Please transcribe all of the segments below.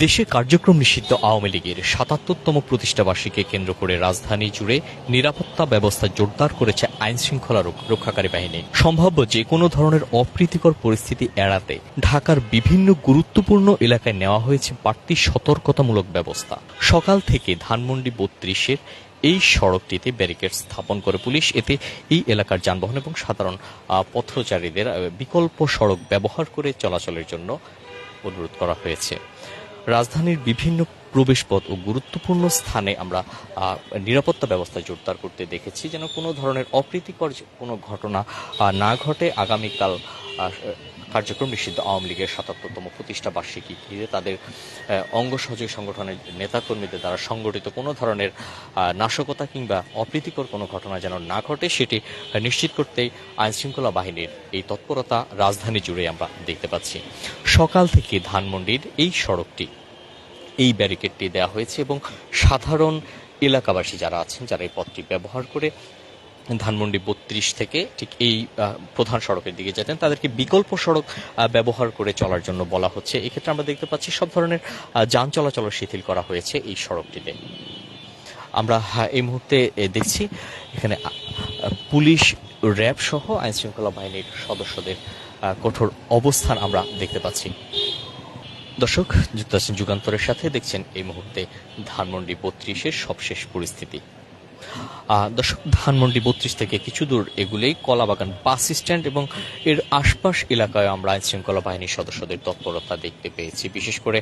দেশে কার্যক্রম নিষিদ্ধ আওয়ামী লীগের ৭৭তম প্রতিষ্ঠাবার্ষিকীকে কেন্দ্র করে রাজধানী জুড়ে নিরাপত্তা ব্যবস্থা জোরদার করেছে আইনশৃঙ্খলা রক্ষাকারী বাহিনী। সম্ভাব্য যে কোনো ধরনের অপ্রীতিকর পরিস্থিতি এড়াতে ঢাকার বিভিন্ন গুরুত্বপূর্ণ এলাকায় নেওয়া হয়েছে বাড়তি সতর্কতামূলক ব্যবস্থা। সকাল থেকে ধানমন্ডি ৩২-এর এই সড়কটিতে ব্যারিকেড স্থাপন করে পুলিশ। এতে এই এলাকার যানবাহন এবং সাধারণ পথচারীদের বিকল্প সড়ক ব্যবহার করে চলাচলের জন্য অনুরোধ করা হয়েছে। রাজধানীর বিভিন্ন প্রবেশপথ ও গুরুত্বপূর্ণ স্থানে আমরা নিরাপত্তা ব্যবস্থা জোরদার করতে দেখেছি, যেন কোনো ধরনের অপ্রীতিকর কোনো ঘটনা না ঘটে। আগামীকাল কার্যক্রম নিষিদ্ধ আওয়ামী লীগের ৭৭তম প্রতিষ্ঠা বার্ষিকী ঘিরে তাদের অঙ্গ সহযোগী সংগঠনের নেতাকর্মীদের দ্বারা সংগঠিত কোনো ধরনের নাশকতা কিংবা অপ্রীতিকর কোনো ঘটনা যেন না ঘটে, সেটি নিশ্চিত করতেই আইনশৃঙ্খলা বাহিনীর এই তৎপরতা রাজধানী জুড়ে আমরা দেখতে পাচ্ছি। সকাল থেকে ধানমন্ডির এই সড়কটি, এই ব্যারিকেডটি দেওয়া হয়েছে এবং সাধারণ এলাকাবাসী যারা আছেন, যারা এই পথটি ব্যবহার করে ধানমন্ডি ৩২ থেকে ঠিক এই প্রধান সড়কের দিকে যেতেন, তাদেরকে বিকল্প সড়ক ব্যবহার করে চলার জন্য বলা হচ্ছে। এক্ষেত্রে আমরা দেখতে পাচ্ছি সব ধরনের যান চলাচল শিথিল করা হয়েছে এই সড়কটিতে। আমরা এই মুহূর্তে দেখছি এখানে পুলিশ, র্যাব সহ আইনশৃঙ্খলা বাহিনীর সদস্যদের কঠোর অবস্থান আমরা দেখতে পাচ্ছি। দর্শক, যুক্ত আছেন যুগান্তরের সাথে, দেখছেন এই মুহূর্তে ধানমন্ডি ৩২-এর সবশেষ পরিস্থিতি। দর্শক, ধানমন্ডি ৩২ থেকে কিছু দূর এগুলেই কলাবাগান বাস স্ট্যান্ড এবং এর আশপাশ এলাকায় আমরা আইনশৃঙ্খলা বাহিনীর সদস্যদের তৎপরতা দেখতে পেয়েছি। বিশেষ করে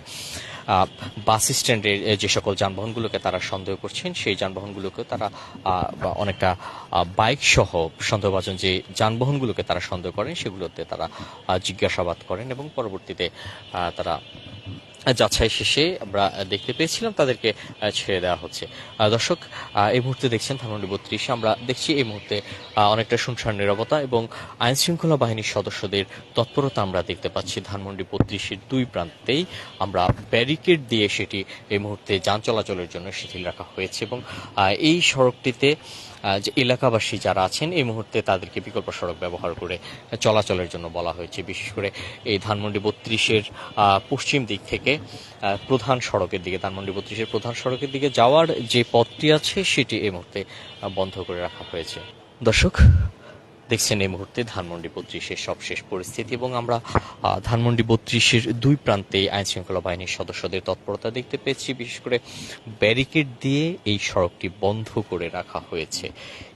বাস স্ট্যান্ডের যে সকল যানবাহনগুলোকে তারা সন্দেহ করছেন, সেই যানবাহনগুলোকে তারা অনেকটা বাইক সহ সন্দেহভাজন যে যানবাহনগুলোকে তারা সন্দেহ করেন সেগুলোতে তারা জিজ্ঞাসাবাদ করেন এবং পরবর্তীতে তারা যাচাই শেষে আমরা দেখতে পেয়েছিলাম তাদেরকে ছেড়ে দেওয়া হচ্ছে। দর্শক, এই মুহূর্তে দেখছেন ধানমন্ডি ৩২। আমরা দেখছি এই মুহূর্তে অনেকটা শুনশান নীরবতা এবং আইন শৃঙ্খলা বাহিনীর সদস্যদের তৎপরতা আমরা দেখতে পাচ্ছি। ধানমন্ডি ৩২-এর দুই প্রান্তেই আমরা ব্যারিকেড দিয়ে সেটি এই মুহূর্তে যান চলাচলের জন্য শিথিল রাখা হয়েছে এবং এই সড়কটিতে যে এলাকাবাসী যারা আছেন এই মুহূর্তে তাদেরকে বিকল্প সড়ক ব্যবহার করে চলাচলের জন্য বলা হয়েছে। বিশেষ করে এই ধানমন্ডি ৩২-এর পশ্চিম দিক থেকে প্রধান সড়কের দিকে, ধানমন্ডি ৩২-এর প্রধান সড়কের দিকে যাওয়ার যে পথটি আছে সেটি এই মুহূর্তে বন্ধ করে রাখা হয়েছে। দর্শক, দেখছেন এই মুহূর্তে ধানমন্ডি ৩২-এর সবশেষ পরিস্থিতি এবং আমরা ধানমন্ডি ৩২-এর দুই প্রান্তে আইন শৃঙ্খলা বাহিনীর সদস্যদের তৎপরতা দেখতে পেয়েছি। বিশেষ করে ব্যারিকেড দিয়ে এই সড়কটি বন্ধ করে রাখা হয়েছে।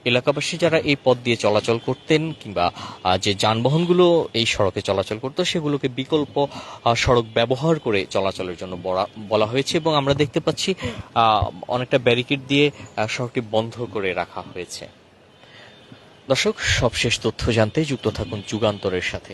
এলাকাবাসী যারা এই পথ দিয়ে চলাচল করতেন কিংবা যে যানবাহনগুলো এই সড়কে চলাচল করতো সেগুলোকে বিকল্প সড়ক ব্যবহার করে চলাচলের জন্য বলা হয়েছে এবং আমরা দেখতে পাচ্ছি অনেকটা ব্যারিকেড দিয়ে সড়কটি বন্ধ করে রাখা হয়েছে। দর্শক, সবশেষ তথ্য জানতে যুক্ত থাকুন যুগান্তরের সাথে।